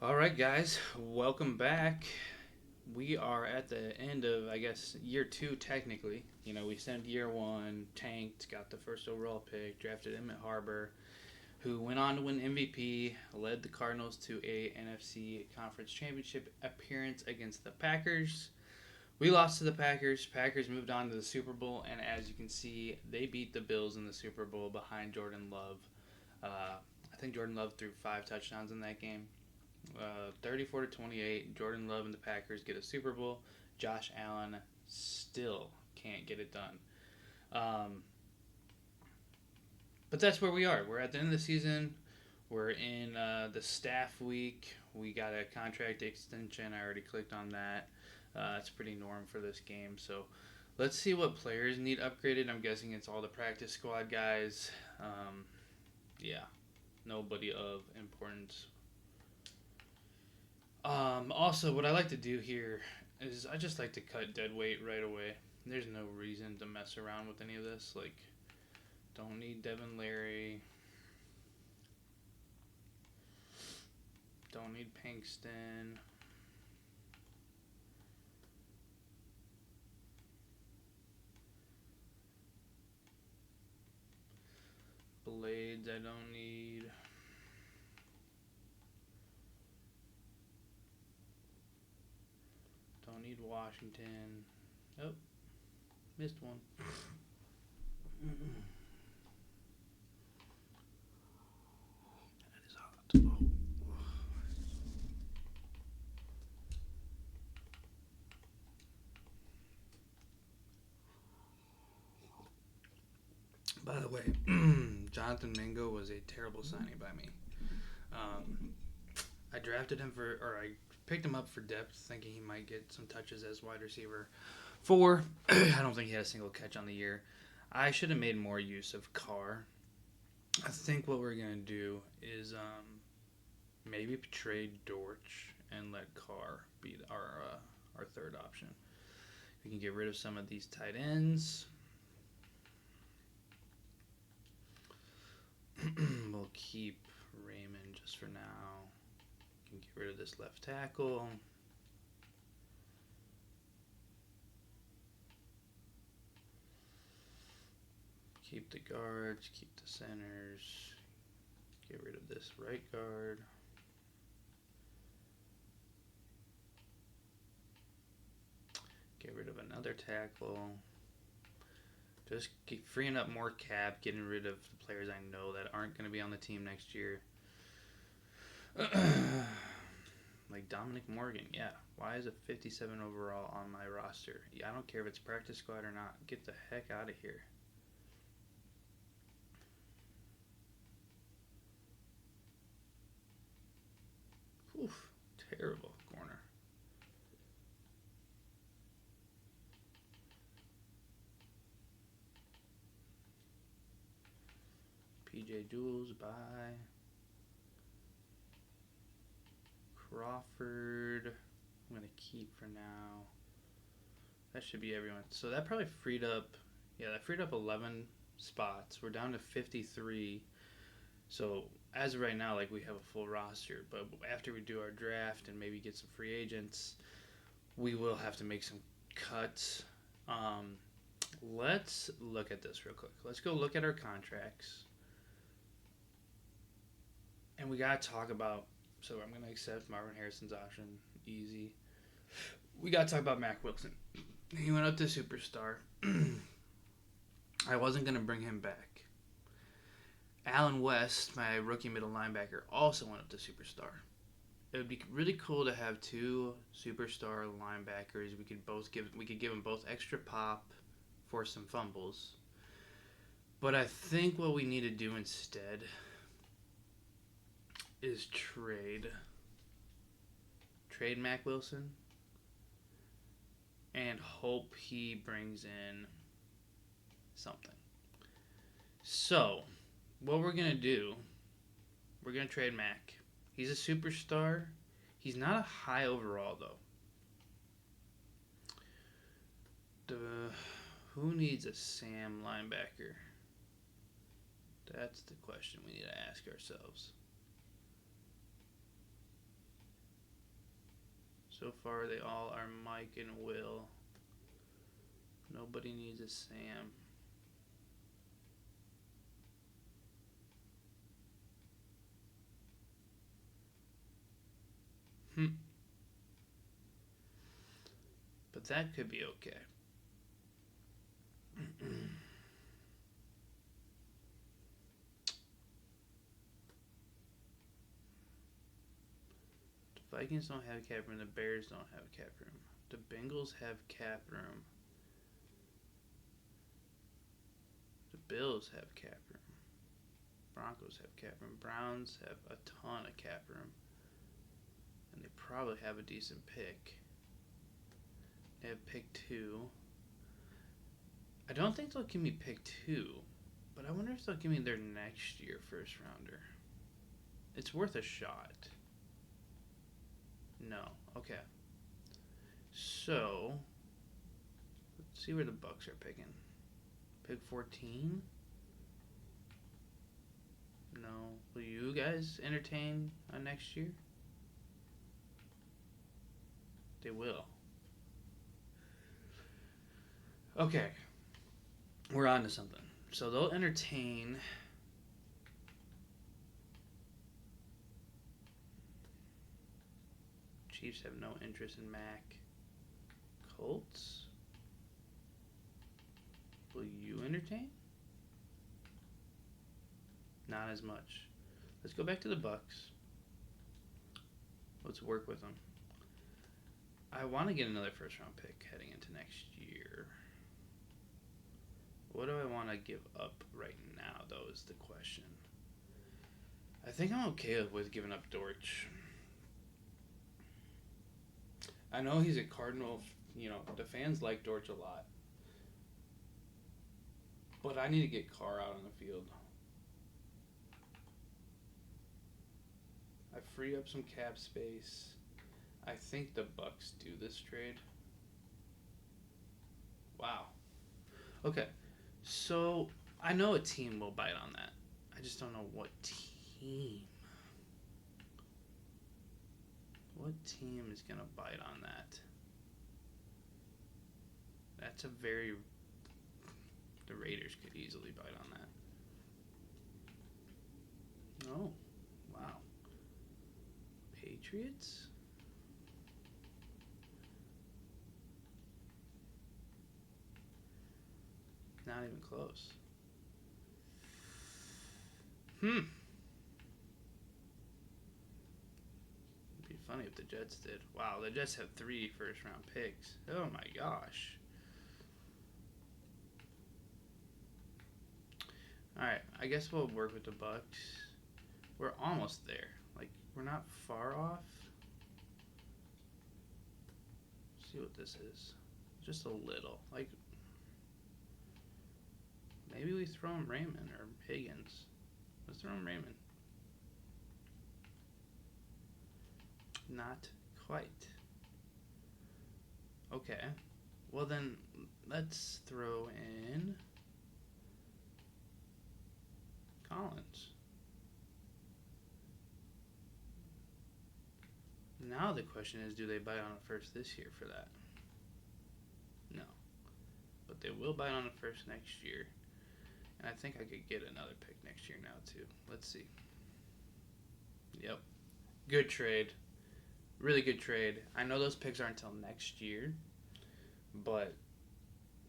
All right, guys, welcome back. We are at the end of, I guess, year two, technically. We spent year one, tanked, got the first overall pick, drafted Emmett Harbor, who went on to win MVP, led the Cardinals to a NFC Conference Championship appearance against the Packers. We lost to the Packers. Packers moved on to the Super Bowl, and as you can see, they beat the Bills in the Super Bowl behind Jordan Love. I think Jordan Love threw 5 touchdowns in that game. 34 to 28. Jordan Love and the Packers get a Super Bowl. Josh Allen still can't get it done. Um, but that's where we are. We're at the end of the season. We're in the staff week. We got a contract extension. I already clicked on that. It's pretty norm for this game. So let's see what players need upgraded. I'm guessing it's all the practice squad guys. Yeah, nobody of importance. Also, what I like to do here is I just like to cut dead weight right away. There's no reason to mess around with any of this. Like, don't need Devin Leary. Don't need Pinkston. Blades, I don't need. Don't need Washington. Oh, missed one. That is hot. Oh. By the way, Jonathan Mingo was a terrible signing by me. Um, I drafted him I picked him up for depth, thinking he might get some touches as wide receiver. Four, I don't think he had a single catch on the year. I should have made more use of Carr. I think what we're gonna do is maybe trade Dortch and let Carr be our third option. We can get rid of some of these tight ends. We'll keep Raymond just for now. We can get rid of this left tackle. Keep the guards, keep the centers. Get rid of this right guard. Get rid of another tackle. Just keep freeing up more cap, getting rid of the players I know that aren't going to be on the team next year. Like Dominic Morgan, yeah. Why is a 57 overall on my roster? Yeah, I don't care if it's practice squad or not. Get the heck out of here. Oof, terrible corner. PJ Duels, bye. Crawford, I'm going to keep for now. That should be everyone. So that probably freed up, that freed up 11 spots. We're down to 53. So as of right now, like we have a full roster. But after we do our draft and maybe get some free agents, we will have to make some cuts. Let's look at this real quick. Let's go look at our contracts. And we got to talk about. So I'm going to accept Marvin Harrison's option. Easy. We got to talk about Mac Wilson. He went up to superstar. I wasn't going to bring him back. Allen West, my rookie middle linebacker, also went up to superstar. It would be really cool to have two superstar linebackers. We could give them both extra pop for some fumbles. But I think what we need to do instead is trade Mac Wilson and hope he brings in something. So, what we're going to do, we're going to trade Mac. He's a superstar. He's not a high overall, though. Who needs a Sam linebacker? That's the question we need to ask ourselves. So far, they all are Mike and Will. Nobody needs a Sam. But that could be okay. The Vikings don't have cap room. The Bears don't have cap room. The Bengals have cap room. The Bills have cap room. Broncos have cap room. Browns have a ton of cap room. And they probably have a decent pick. They have pick 2. I don't think they'll give me pick 2, but I wonder if they'll give me their next year first rounder. It's worth a shot. No. Okay. So, let's see where the Bucks are picking. Pick 14? No. Will you guys entertain next year? They will. Okay. We're on to something. So they'll entertain. Chiefs have no interest in Mac. Colts? Will you entertain? Not as much. Let's go back to the Bucks. Let's work with them. I want to get another first round pick heading into next year. What do I want to give up right now, though, is the question. I think I'm okay with giving up Dortch. I know he's a Cardinal. The fans like Dortch a lot. But I need to get Carr out on the field. I free up some cap space. I think the Bucks do this trade. Wow. Okay. So, I know a team will bite on that. I just don't know what team. What team is going to bite on that? That's a very... The Raiders could easily bite on that. Oh, wow. Patriots? Not even close. It'd be funny if the Jets did. Wow, the Jets have 3 first-round picks. Oh my gosh. Alright, I guess we'll work with the Bucks. We're almost there. We're not far off. Let's see what this is. Just a little. Maybe we throw him Raymond or Higgins. Let's throw him Raymond. Not quite. Okay. Well then, let's throw in Collins. Now the question is, do they bite on a first this year for that? No. But they will bite on a first next year. And I think I could get another pick next year now, too. Let's see. Yep. Good trade. Really good trade. I know those picks aren't until next year, but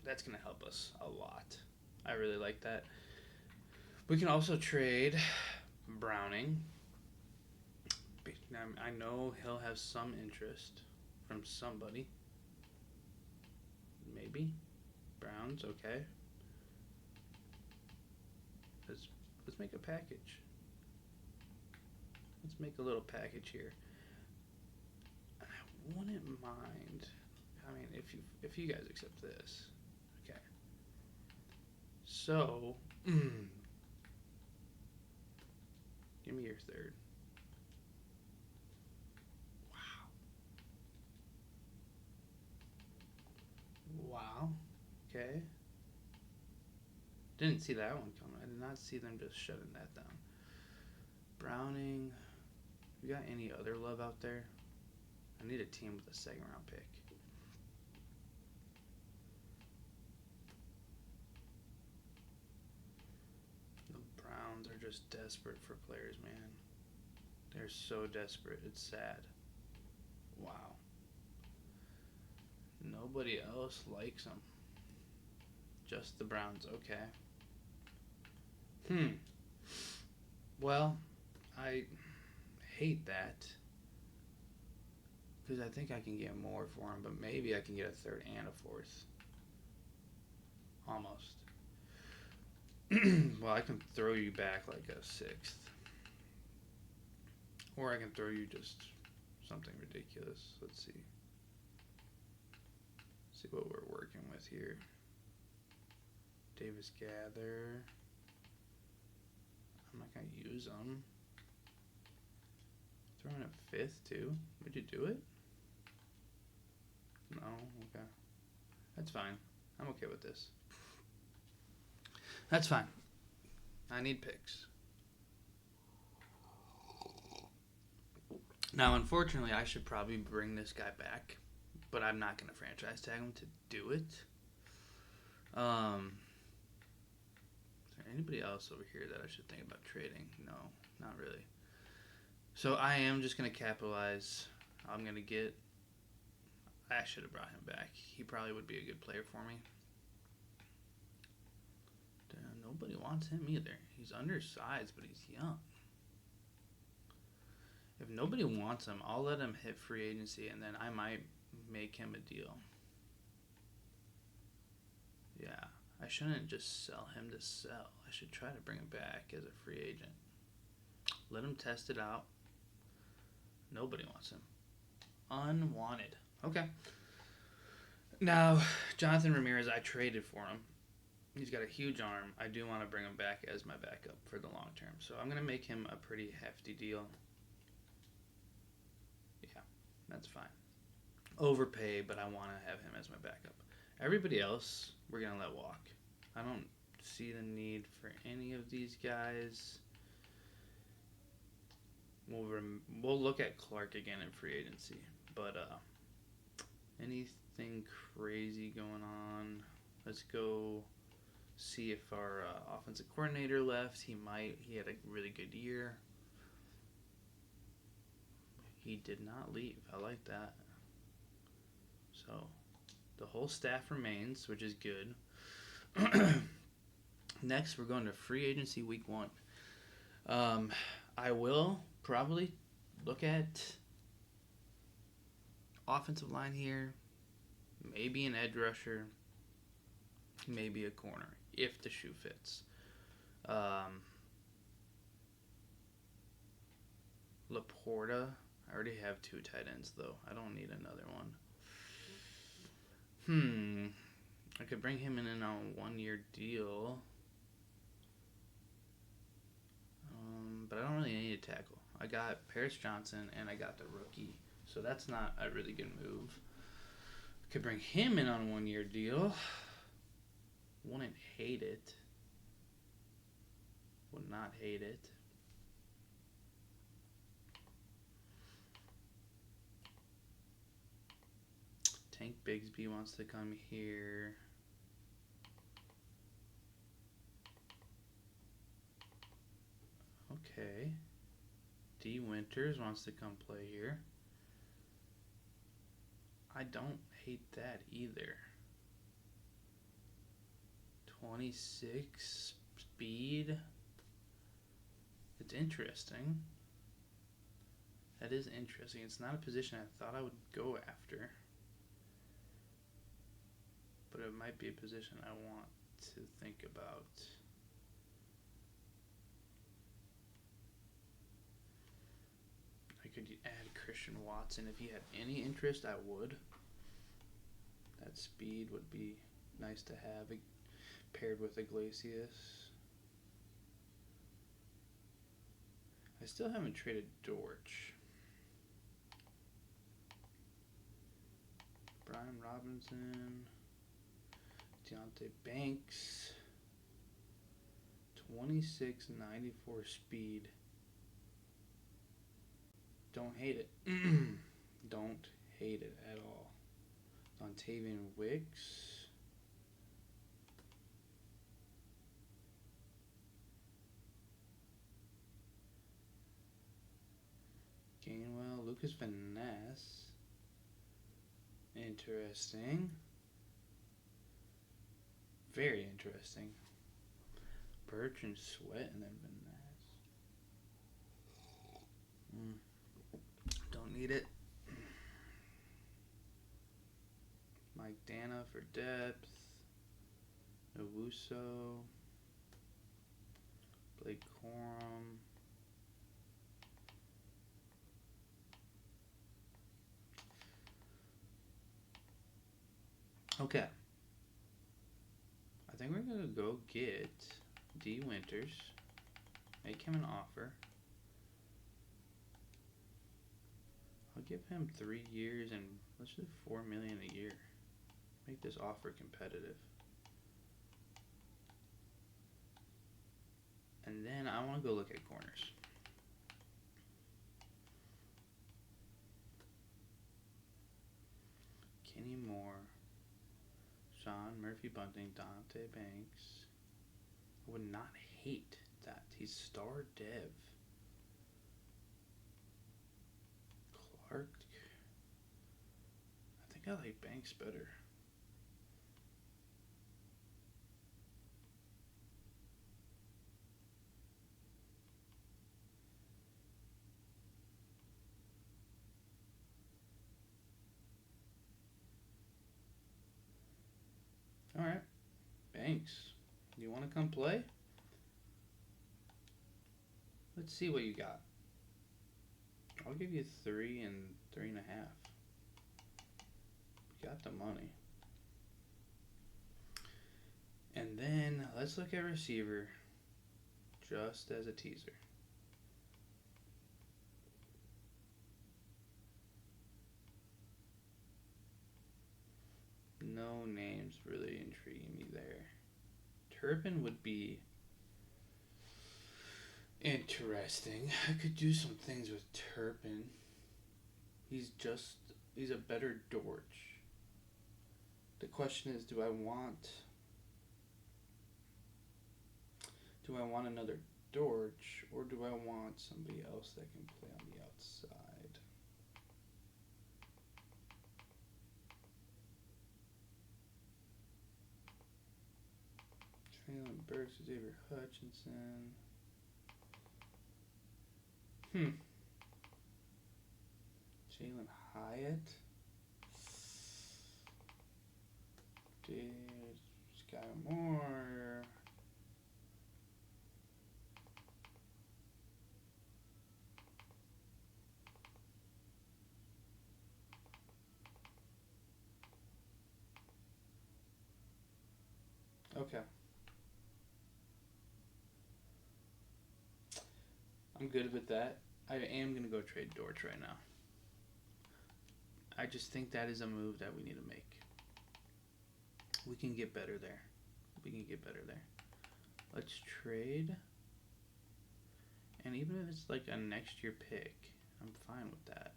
that's going to help us a lot. I really like that. We can also trade Browning. I know he'll have some interest from somebody. Maybe. Browns, okay. Let's make a package. Let's make a little package here. I wouldn't mind. I mean, if you guys accept this, okay. So, give me your third. Wow. Okay. Didn't see that one coming. I did not see them just shutting that down. Browning. You got any other love out there? I need a team with a second round pick. The Browns are just desperate for players, man. They're so desperate. It's sad. Wow. Nobody else likes them. Just the Browns. Okay. Well, I hate that because I think I can get more for him, but maybe I can get a third and a fourth. Almost. Well, I can throw you back like a sixth. Or I can throw you just something ridiculous. Let's see. See what we're working with here. Davis Gather. I'm not going to use them. Throwing a fifth, too. Would you do it? No? Okay. That's fine. I'm okay with this. That's fine. I need picks. Now, unfortunately, I should probably bring this guy back, but I'm not going to franchise tag him to do it. Is there anybody else over here that I should think about trading? No, not really. So I am just going to capitalize. I'm going to get... I should have brought him back. He probably would be a good player for me. Nobody wants him either. He's undersized, but he's young. If nobody wants him, I'll let him hit free agency, and then I might make him a deal. Yeah, I shouldn't just sell him to sell. I should try to bring him back as a free agent. Let him test it out. Nobody wants him. Unwanted. Okay. Now, Jonathan Ramirez, I traded for him. He's got a huge arm. I do want to bring him back as my backup for the long term. So I'm going to make him a pretty hefty deal. Yeah, that's fine. Overpay, but I want to have him as my backup. Everybody else, we're going to let walk. I don't see the need for any of these guys. We'll look at Clark again in free agency. But anything crazy going on? Let's go see if our offensive coordinator left. He had a really good year. He did not leave. I like that. So the whole staff remains, which is good. Next, we're going to free agency week 1. I will probably look at offensive line here, maybe an edge rusher, maybe a corner, if the shoe fits. Laporta, I already have 2 tight ends, though. I don't need another one. I could bring him in on a 1-year deal. But I don't really need a tackle. I got Paris Johnson, and I got the rookie. So that's not a really good move. Could bring him in on a 1-year deal. Wouldn't hate it. Would not hate it. Tank Bigsby wants to come here. Okay. D. Winters wants to come play here. I don't hate that either. 26 speed. It's interesting. That is interesting. It's not a position I thought I would go after. But it might be a position I want to think about. I could add Christian Watson. If he had any interest, I would. That speed would be nice to have paired with Iglesias. I still haven't traded Dortch. Brian Robinson. Deontay Banks. 26.94 speed. Don't hate it. Don't hate it at all. Dontavian Wicks. Gainwell. Lucas Van Ness. Interesting. Very interesting. Birch and Sweat and then Van Ness. Don't need it. Mike Dana for depth. Owusu. Blake Corum. Okay. I think we're going to go get D. Winters. Make him an offer. I'll give him 3 years and let's do $4 million a year. Make this offer competitive. And then I want to go look at corners. Kenny Moore, Sean Murphy-Bunting, Dante Banks. I would not hate that. He's star dev. Clark. I think I like Banks better. All right, Banks, you want to come play? Let's see what you got. I'll give you 3 and 3.5. You got the money. And then let's look at receiver just as a teaser. No names really intriguing me there. Turpin would be interesting. I could do some things with Turpin. He's a better Dortch. The question is, do I want another Dortch or do I want somebody else that can play on the outside? Traylon Burks, Xavier Hutchinson. Jalen Hyatt. Sky Moore. Okay. I'm good with that. I am going to go trade Dortch right now. I just think that is a move that we need to make. We can get better there. Let's trade. And even if it's like a next year pick, I'm fine with that.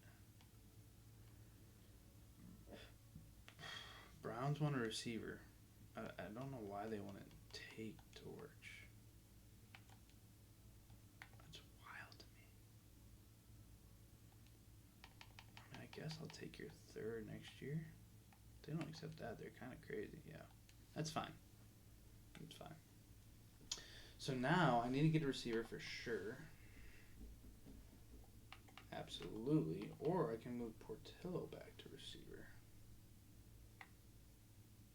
Browns want a receiver. I don't know why they want to take Dortch. That's wild to me. I mean, I guess I'll take your third next year. They don't accept that. They're kind of crazy. Yeah, that's fine. That's fine. So now I need to get a receiver for sure. Absolutely. Or I can move Portillo back to receiver.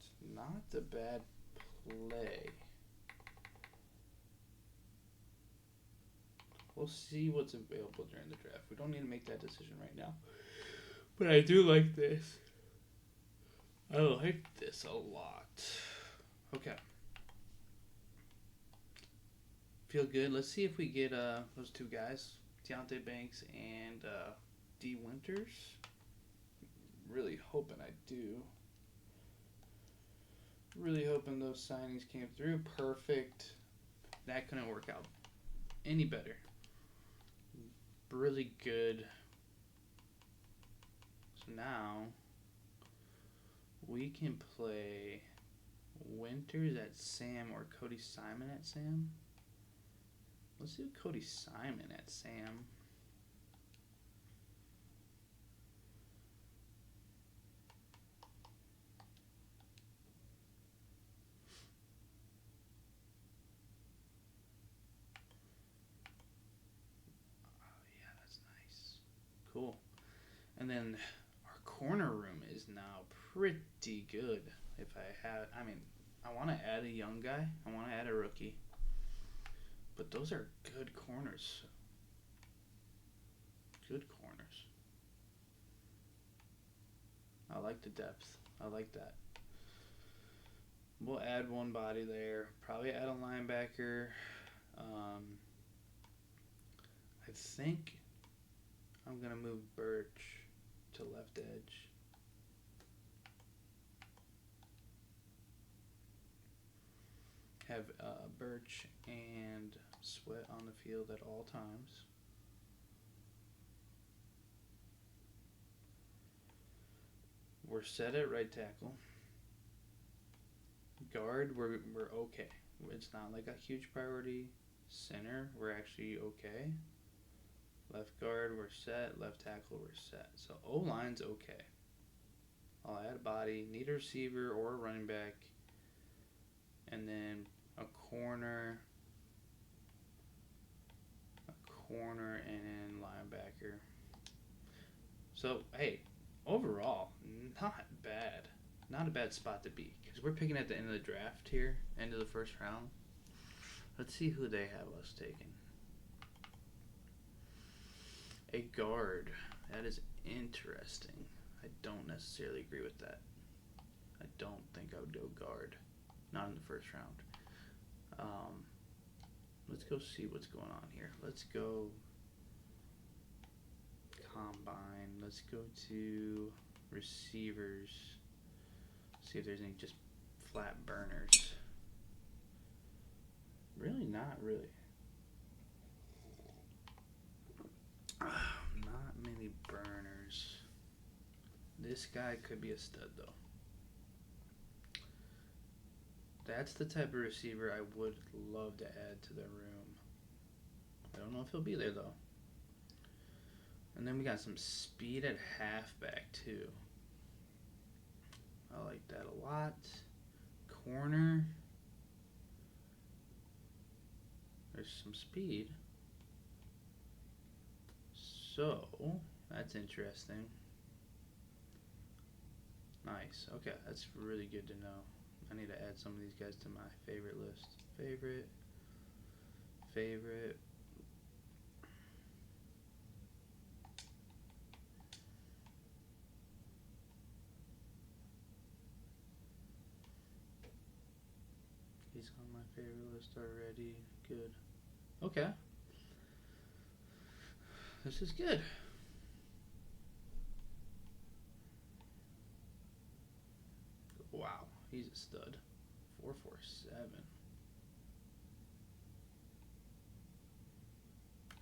It's not a bad play. We'll see what's available during the draft. We don't need to make that decision right now. But I do like this. I like this a lot. Okay. Feel good. Let's see if we get those two guys, Deontay Banks and D. Winters. Really hoping I do. Really hoping those signings came through. Perfect. That couldn't work out any better. Really good. now we can play Winters at Sam or Cody Simon at Sam. Let's do Cody Simon at Sam. Cool. And then our corner room is now pretty good. I want to add a young guy. I want to add a rookie. But those are good corners. Good corners. I like the depth. I like that. We'll add one body there. Probably add a linebacker. I think I'm going to move Birch to left edge. Have Birch and Sweat on the field at all times. We're set at right tackle. Guard, we're okay. It's not like a huge priority. Center, we're actually okay. Left guard, we're set. Left tackle, we're set. So O-line's okay. I'll add a body. Need a receiver or a running back. And then a corner, and linebacker. So, hey, overall, not bad. Not a bad spot to be. Because we're picking at the end of the draft here, end of the first round. Let's see who they have us taking. A guard. That is interesting. I don't necessarily agree with that. I don't think I would go guard. Not in the first round. Let's go see what's going on here. Let's go combine. Let's go to receivers. See if there's any just flat burners. Really not really. Not many burners. This guy could be a stud though. That's the type of receiver I would love to add to the room. I don't know if he'll be there though. And then we got some speed at halfback too. I like that a lot. Corner. There's some speed. So, that's interesting. Nice. Okay, that's really good to know. I need to add some of these guys to my favorite list. Favorite. He's on my favorite list already. Good. Okay. This is good. Wow, he's a stud. 447.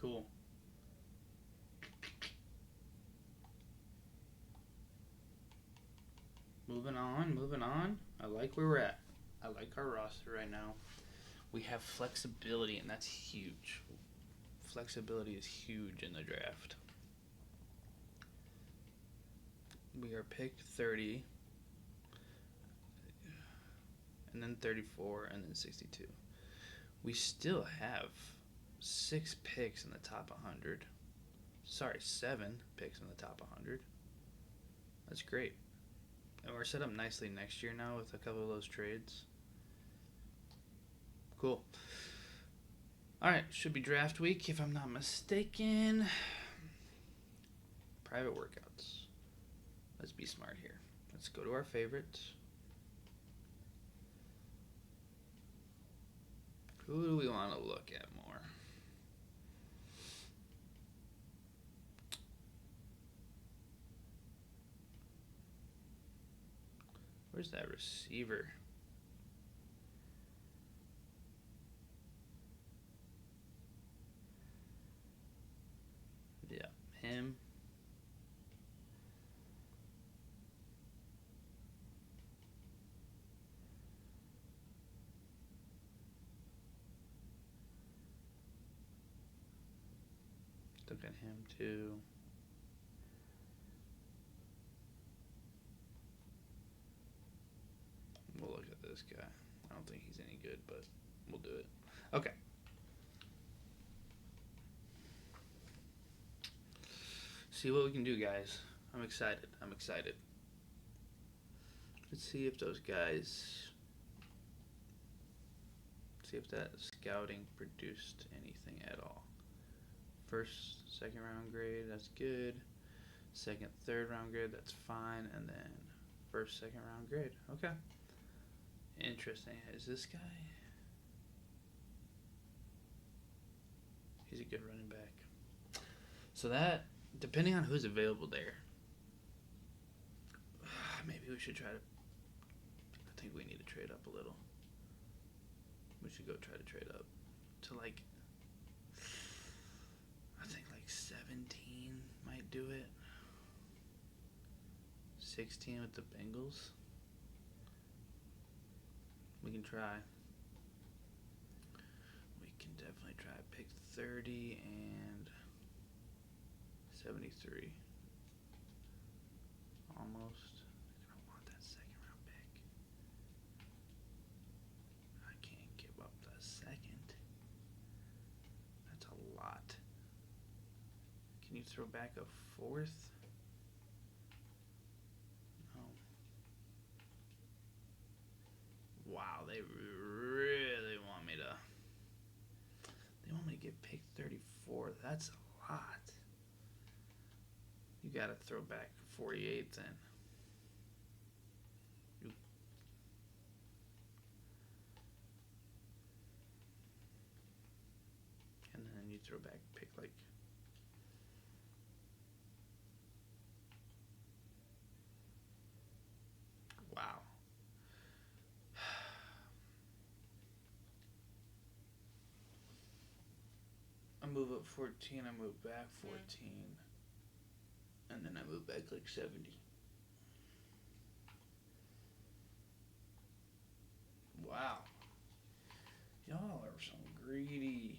Cool. Moving on. I like where we're at. I like our roster right now. We have flexibility, and that's huge. Flexibility is huge in the draft. We are pick 30, and then 34, and then 62. We still have 6 picks in the top 100. Sorry, 7 picks in the top 100. That's great. And we're set up nicely next year now with a couple of those trades. Cool. Alright, should be draft week if I'm not mistaken. Private workouts. Let's be smart here. Let's go to our favorites. Who do we want to look at more? Where's that receiver? Yeah, him. look at him too. We'll look at this guy. I don't think he's any good, but we'll do it. Okay. See what we can do, guys. I'm excited. Let's see if those guys. See if that scouting produced anything at all. First, second round grade, that's good. Second, third round grade, that's fine. And then first, second round grade. Okay. Interesting. Is this guy? He's a good running back. So that, depending on who's available there, maybe we should try to. I think we need to trade up a little. We should go try to trade up to I think 17 might do it. 16 with the Bengals. We can try. We can definitely try pick 30 and 73. Almost. I don't want that second round pick. I can't give up the second. That's a lot. Can you throw back a fourth? No. Wow, they really want me to. They want me to get pick 34. That's a lot. You gotta throw back 48 then. And then you throw back pick wow. I move up 14, I move back 14. And then I move back 70. Wow. Y'all are some greedy.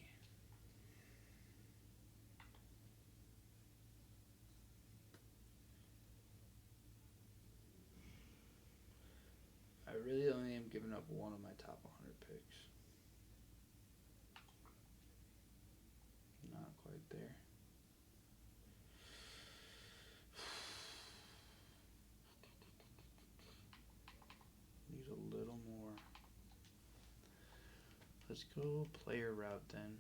I really only am giving up one of my top 100 picks. Not quite there. Need a little more. Let's go player route then.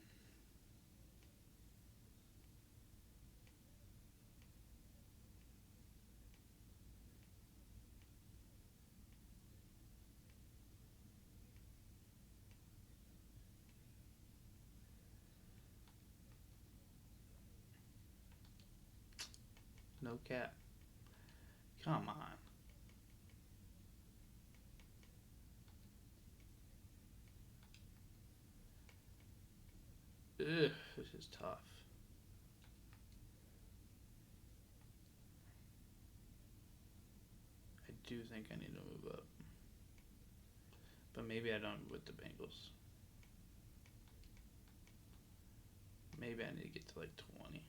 No cap. Come on. Ugh, this is tough. I do think I need to move up. But maybe I don't with the Bengals. Maybe I need to get to 20.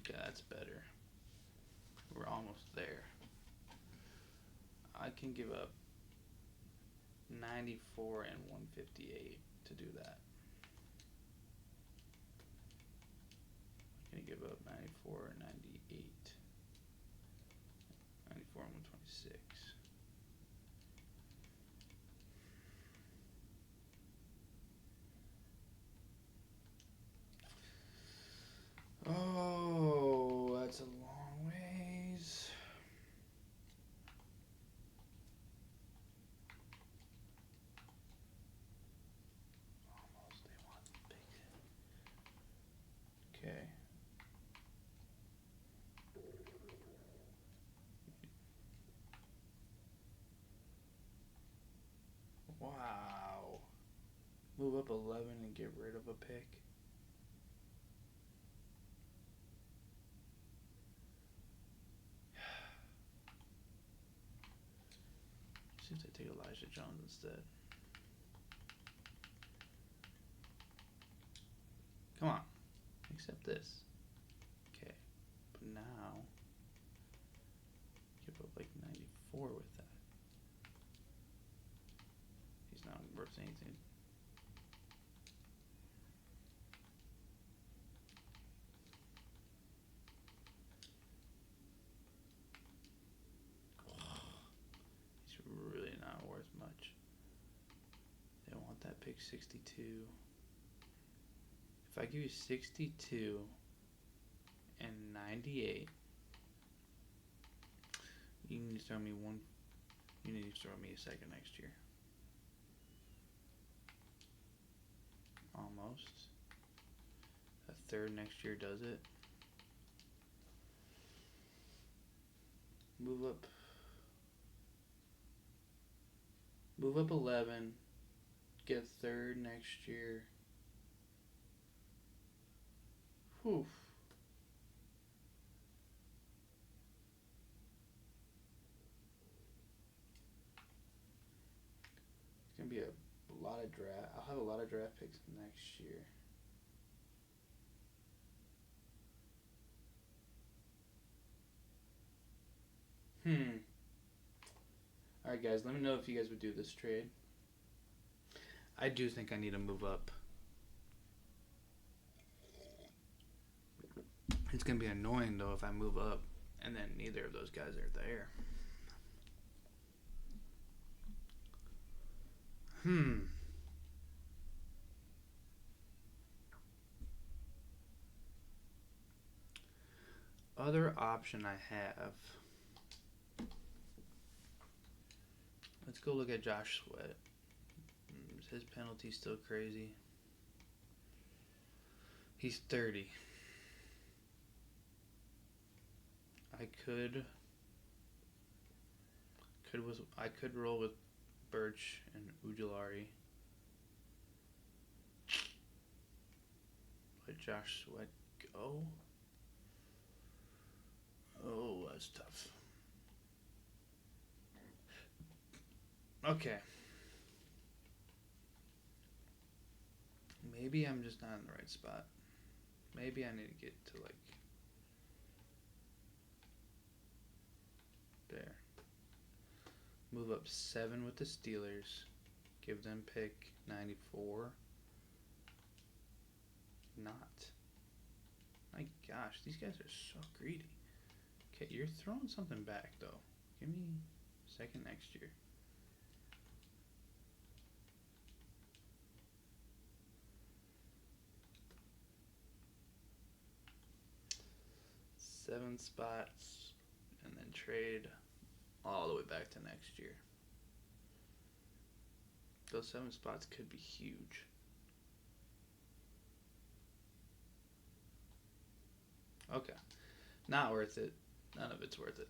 Okay, that's better. We're almost there. I can give up 94 and 158 to do that. I'm going to give up 94 and 98. 94 and 126. Oh, that's a long ways. Almost, they want big. Okay. Wow. Move up 11 and get rid of a pick. see if they take Elijah Jones instead. Come on. Accept this. Okay. But now, give up like 94 with that. He's not worth anything. He's really not worth much. They want that pick 62. If I give you 62 and 98, you need to throw me one. You need to throw me a second next year. Almost. A third next year does it. Move up. Move up 11. Get a third next year. Whew. It's gonna be a lot of draft. I'll have a lot of draft picks next year. Alright, guys, let me know if you guys would do this trade. I do think I need to move up. It's going to be annoying, though, if I move up and then neither of those guys are there. Other option I have. Let's go look at Josh Sweat. Is his penalty still crazy? He's 30. I could roll with Birch and Ujulari. Let Josh Sweat go. Oh, that's tough. Okay. Maybe I'm just not in the right spot. Maybe I need to get to like there. Move up 7 with the Steelers. Give them pick 94. Not. My gosh, these guys are so greedy. Okay, you're throwing something back though. Give me a second next year. Seven spots and then trade all the way back to next year. Those 7 spots could be huge. Okay. Not worth it. None of it's worth it.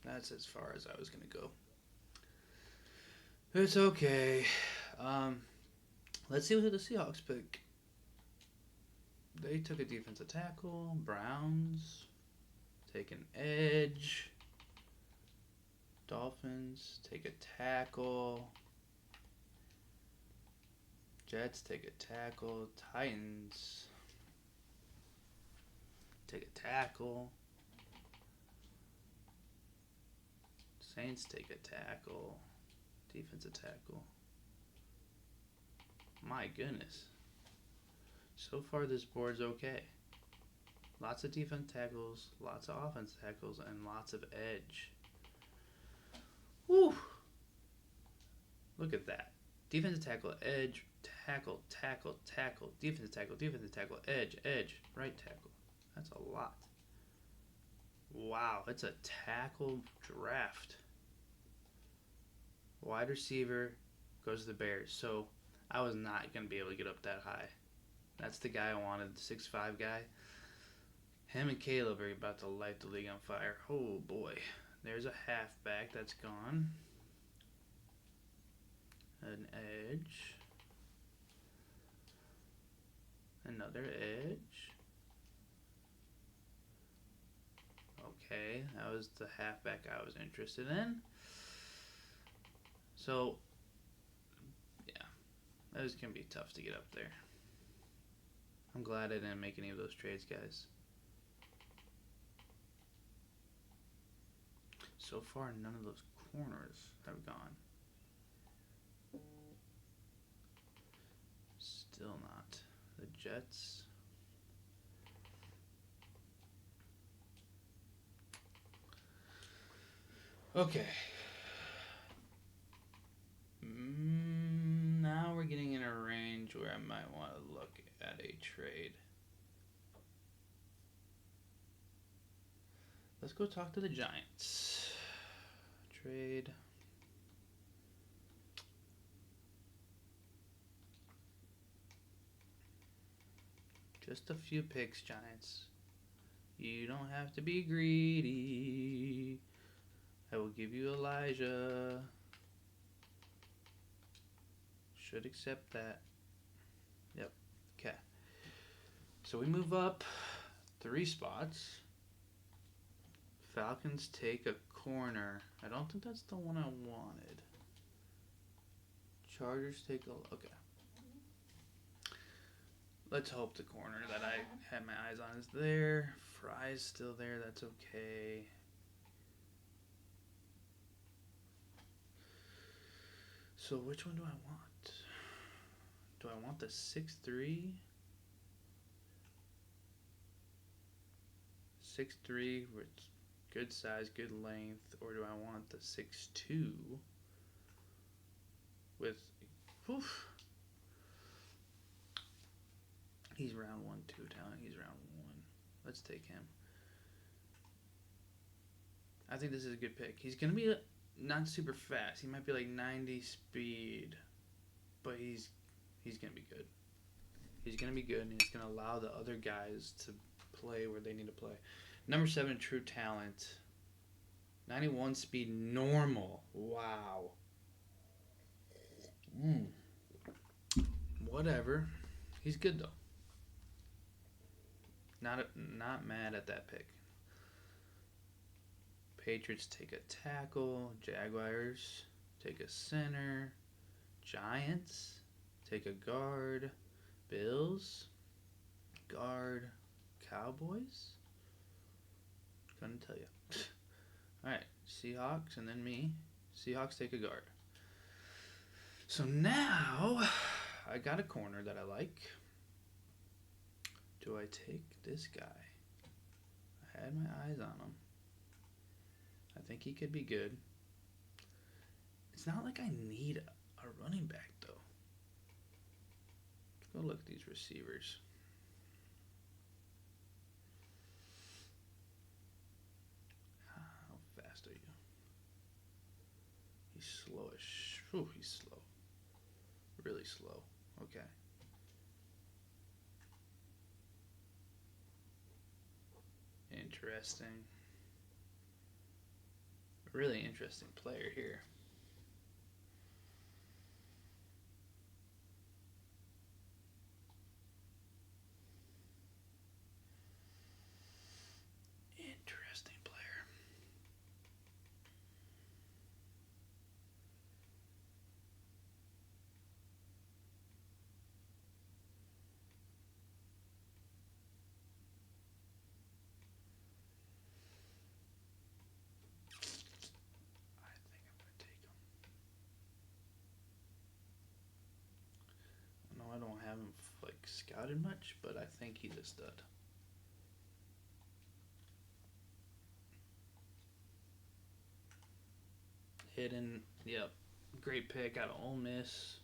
That's as far as I was going to go. It's okay. Let's see who the Seahawks pick. They took a defensive tackle. Browns take an edge. Dolphins take a tackle. Jets take a tackle. Titans take a tackle. Saints take a tackle. Defensive tackle. My goodness. So far this board's okay. Lots of defense tackles, lots of offense tackles, and lots of edge. Whew. Look at that. Defensive tackle, edge, tackle, tackle, tackle, defensive tackle, edge, right tackle. That's a lot. Wow, it's a tackle draft. Wide receiver goes to the Bears. So I was not going to be able to get up that high. That's the guy I wanted, the 6'5" guy. Him and Caleb are about to light the league on fire. Oh boy. There's a halfback that's gone. An edge. Another edge. Okay, that was the halfback I was interested in. So, yeah, that was going to be tough to get up there. I'm glad I didn't make any of those trades, guys. So far, none of those corners have gone. Still not. The Jets. Okay. Now we're getting in a range where I might want to look at a trade. Let's go talk to the Giants. Trade. Just a few picks, Giants. You don't have to be greedy. I will give you Elijah. Should accept that. Yep. Okay. So we move up 3 spots. Falcons take a corner. I don't think that's the one I wanted. Chargers take a... Okay. Let's hope the corner that I had my eyes on is there. Fry's still there. That's okay. So which one do I want? Do I want the 6'3"? 6'3" with good size, good length, or do I want the 6'2" with... Oof. He's round 1, 2 talent. He's round 1. Let's take him. I think this is a good pick. He's going to be not super fast. He might be like 90 speed, but he's going to be good. He's going to be good, and he's going to allow the other guys to play where they need to play. Number 7, true talent. 91 speed, normal. Wow. Whatever. He's good, though. Not mad at that pick. Patriots take a tackle. Jaguars take a center. Giants take a guard. Bills guard. Cowboys? Couldn't tell you. Alright, Seahawks and then me. Seahawks take a guard. So now I got a corner that I like. Do I take this guy? I had my eyes on him. I think he could be good. It's not like I need a running back, though. Let's go look at these receivers. How fast are you? He's slowish. Whew, he's slow. Really slow. Okay. Interesting. Really interesting player here. Interesting player. I don't have him like scouted much, but I think he's a stud. Hidden, yep, great pick out of Ole Miss.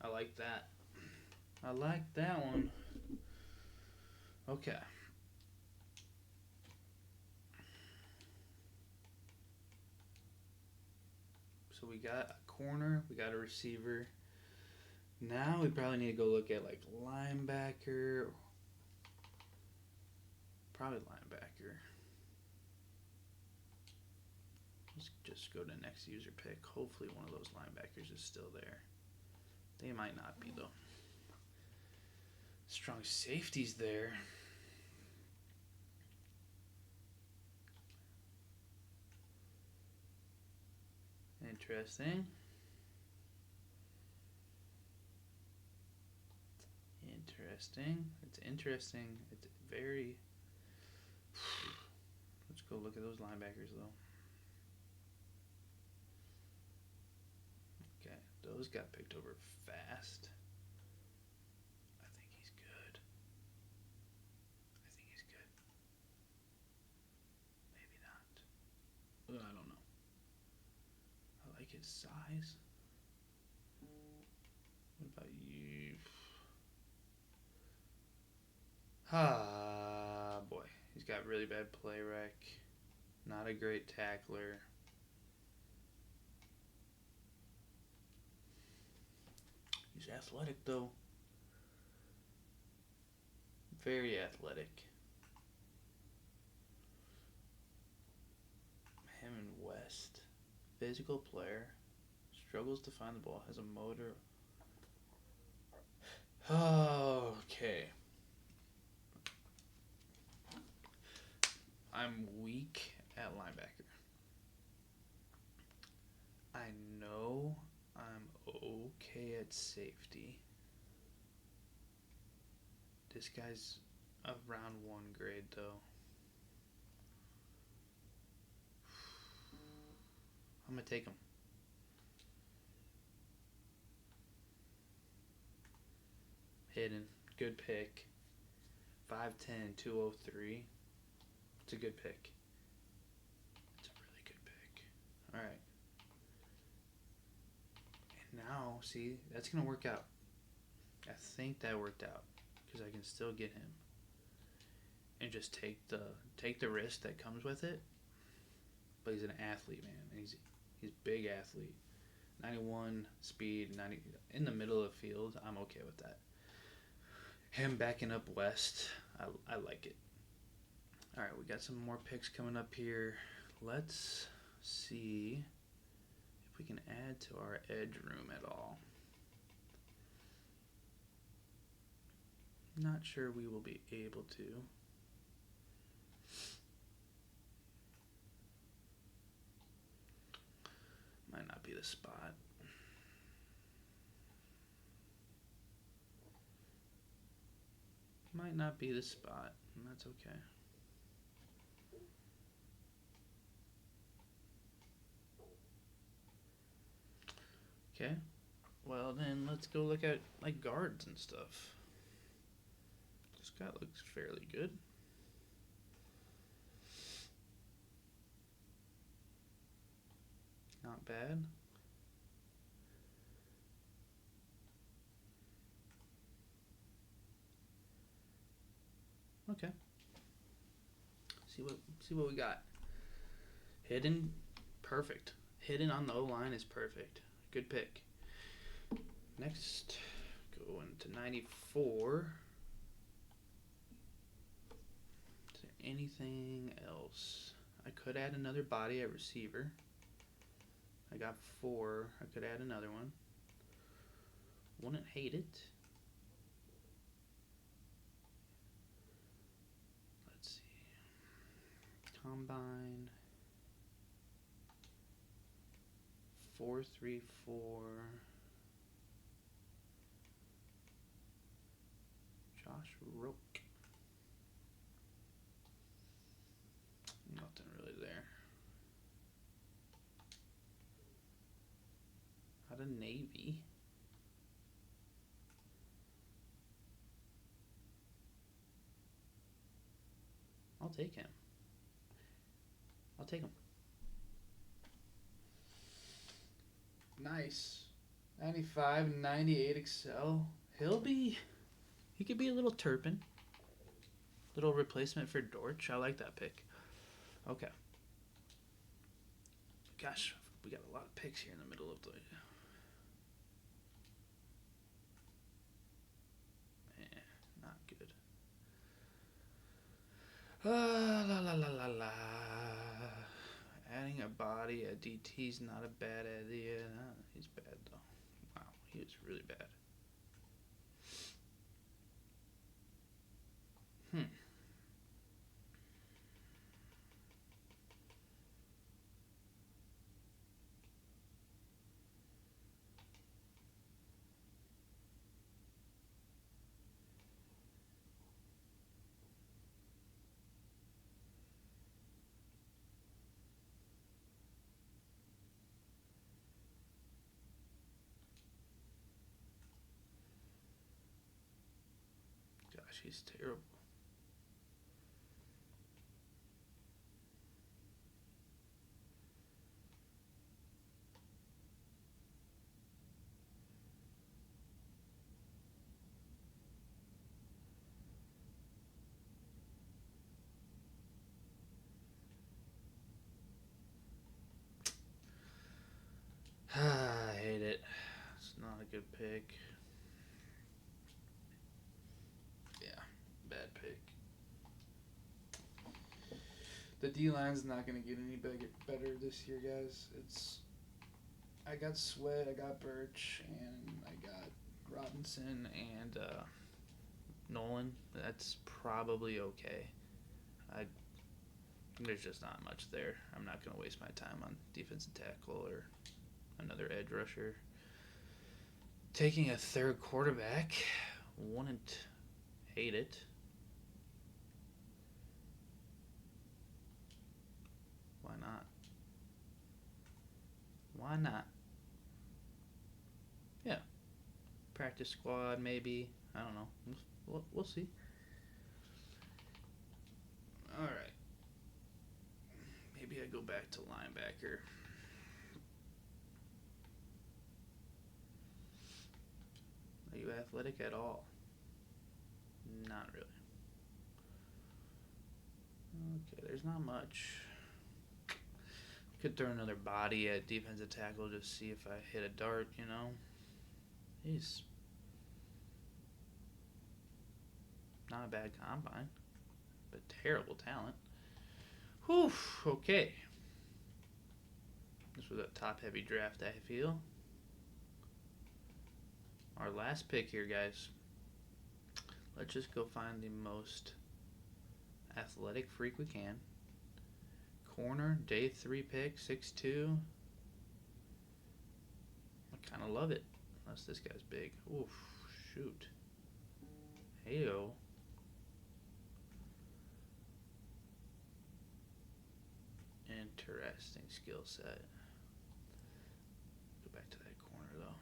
I like that. I like that one. Okay. So we got a corner, we got a receiver. Now we probably need to go look at like linebacker. Probably linebacker. Let's just go to next user pick. Hopefully one of those linebackers is still there. They might not be though. Strong safety's there. Interesting. Interesting. It's interesting. It's very. Let's go look at those linebackers, though. Okay, those got picked over fast. I think he's good. I think he's good. Maybe not. I don't know. I like his size. What about you? Ah, boy. He's got really bad play rec. Not a great tackler. He's athletic, though. Very athletic. Hammond West. Physical player. Struggles to find the ball. Has a motor. Okay. I'm weak at linebacker. I know I'm okay at safety. This guy's a round 1 grade, though. I'm going to take him. Hidden. Good pick. 5'10", 203. It's a good pick. It's a really good pick. All right. And now, see, that's going to work out. I think that worked out because I can still get him and just take the risk that comes with it. But he's an athlete, man. He's big athlete. 91 speed, 90 in the middle of the field. I'm okay with that. Him backing up West, I like it. All right, we got some more picks coming up here. Let's see if we can add to our edge room at all. Not sure we will be able to. Might not be the spot. Might not be the spot, and that's okay. Okay, well then let's go look at like guards and stuff. This guy looks fairly good. Not bad. Okay. See what we got. Hidden, perfect. Hidden on the O-line is perfect. Good pick. Next, going to 94. Is there anything else? I could add another body at receiver. I got 4. I could add another one. Wouldn't hate it. Let's see. Combine. 4-3-4. Josh Roke. Nothing really there. Out of Navy. I'll take him. I'll take him. Nice. 95, 98 Excel. He could be a little Turpin. Little replacement for Dortch. I like that pick. Okay. Gosh, we got a lot of picks here in the middle of the... not good. La la la la la. Adding a body at DT is not a bad idea. No, he's bad though. Wow, he was really bad. he's terrible. I hate it. It's not a good pick. Yeah, bad pick. The D line's not gonna get any better this year, guys. I got Sweat, I got Birch, and I got Robinson and Nolan. That's probably okay. I There's just not much there. I'm not gonna waste my time on defensive tackle or another edge rusher. Taking a third quarterback, wouldn't hate it. Why not? Why not? Yeah, practice squad maybe. I don't know. We'll see. All right. Maybe I go back to linebacker. Are you athletic at all? Not really. Okay, there's not much. Could throw another body at defensive tackle just see if I hit a dart, you know. He's not a bad combine, but terrible talent. Whew, okay. This was a top-heavy draft, I feel. Our last pick here, guys. Let's just go find the most athletic freak we can. Corner, day 3 pick, 6'2". I kind of love it. Unless this guy's big. Oof, shoot. Heyo. Interesting skill set. Go back to that corner, though.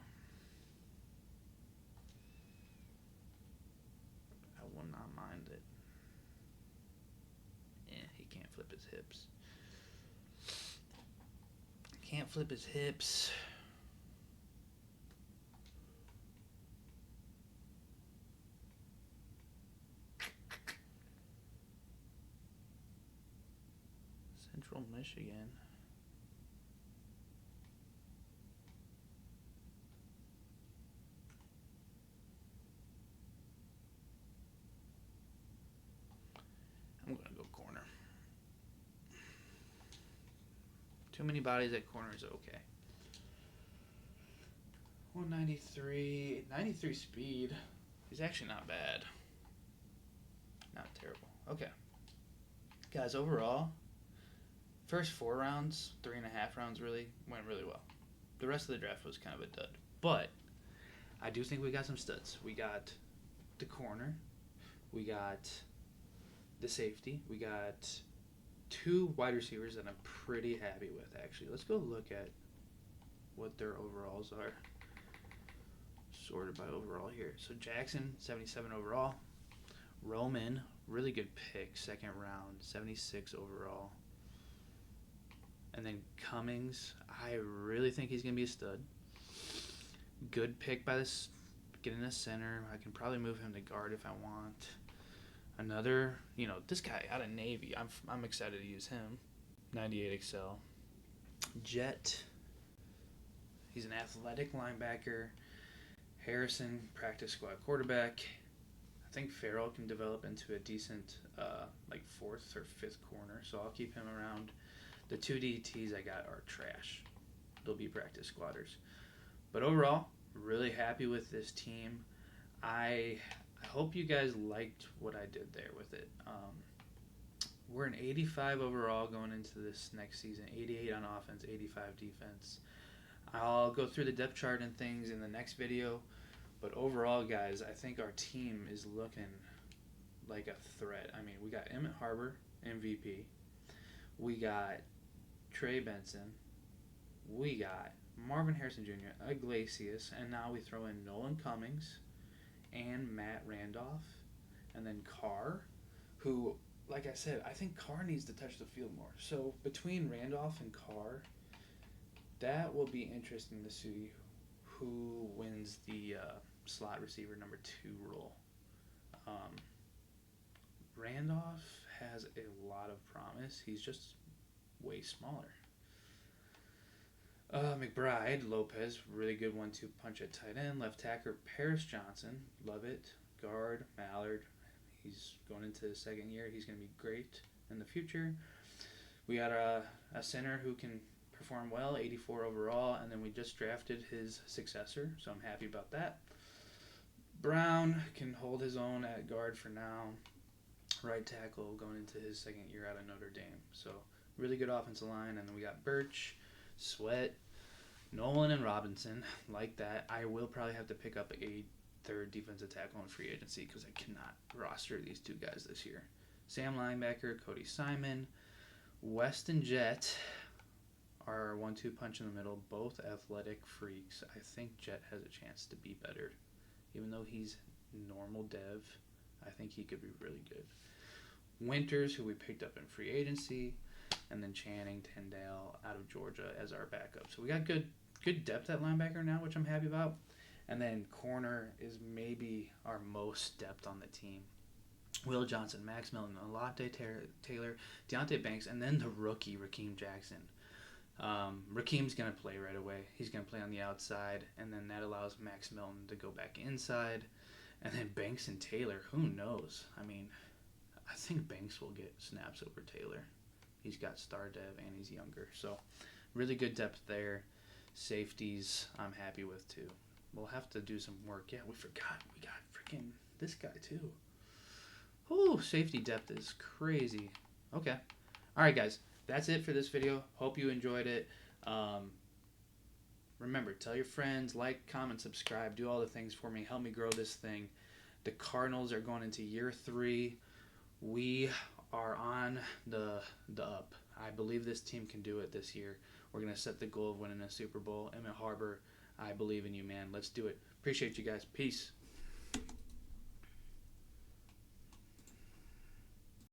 I will not mind it. He can't flip his hips. Can't flip his hips. Central Michigan. I'm going to go corner. Too many bodies at corner is okay. 193, 93 speed. He's actually not bad. Not terrible. Okay. Guys, overall, first 4 rounds, 3.5 rounds really went really well. The rest of the draft was kind of a dud. But I do think we got some studs. We got the corner. We got the safety. We got 2 wide receivers that I'm pretty happy with, actually. Let's go look at what their overalls are. Sorted by overall here. So Jackson, 77 overall. Roman, really good pick, 2nd round, 76 overall. And then Cummings, I really think he's going to be a stud. Good pick by this, getting a center. I can probably move him to guard if I want. Another, this guy out of Navy, I'm excited to use him. 98 Excel. Jet, he's an athletic linebacker. Harrison, practice squad quarterback. I think Farrell can develop into a decent 4th or 5th corner, so I'll keep him around. The 2 DTs I got are trash. They'll be practice squatters. But overall, really happy with this team. I hope you guys liked what I did there with it. We're an 85 overall going into this next season. 88 on offense, 85 defense. I'll go through the depth chart and things in the next video. But overall, guys, I think our team is looking like a threat. I mean, we got Emmett Harbor, MVP. We got Trey Benson. We got Marvin Harrison Jr., Iglesias, and now we throw in Nolan Cummings and Matt Randolph. and then Carr, who, like I said, I think Carr needs to touch the field more. So between Randolph and Carr, that will be interesting to see who wins the slot receiver number 2 role. Um, Randolph has a lot of promise. He's just way smaller. McBride, Lopez, really good 1-2 punch at tight end. Left tackle, Paris Johnson, love it. Guard, Mallard, he's going into his second year. He's going to be great in the future. We got a center who can perform well, 84 overall, and then we just drafted his successor, so I'm happy about that. Brown can hold his own at guard for now. Right tackle going into his second year out of Notre Dame. So really good offensive line, and then we got Birch, Sweat, Nolan, and Robinson. Like that. I will probably have to pick up a third defensive tackle in free agency because I cannot roster these 2 guys this year. Sam linebacker, Cody Simon, Weston Jett are 1-2 punch in the middle, both athletic freaks. I think Jett has a chance to be better. Even though he's normal dev, I think he could be really good. Winters, who we picked up in free agency, and then Channing, Tyndale out of Georgia as our backup. So we got good depth at linebacker now, which I'm happy about. And then corner is maybe our most depth on the team. Will Johnson, Max Milton, Alante Taylor, Deontay Banks, and then the rookie, Rakeem Jackson. Rakeem's going to play right away. He's going to play on the outside, and then that allows Max Milton to go back inside. And then Banks and Taylor, who knows? I mean, I think Banks will get snaps over Taylor. He's got star dev, and he's younger. So, really good depth there. Safeties, I'm happy with, too. We'll have to do some work. Yeah, we forgot. We got freaking this guy, too. Ooh, safety depth is crazy. Okay. All right, guys. That's it for this video. Hope you enjoyed it. Remember, tell your friends, like, comment, subscribe, do all the things for me. Help me grow this thing. The Cardinals are going into year 3. We are on the up. I believe this team can do it this year. We're going to set the goal of winning a Super Bowl. Emmett Harbor, I believe in you, man. Let's do it. Appreciate you guys. Peace.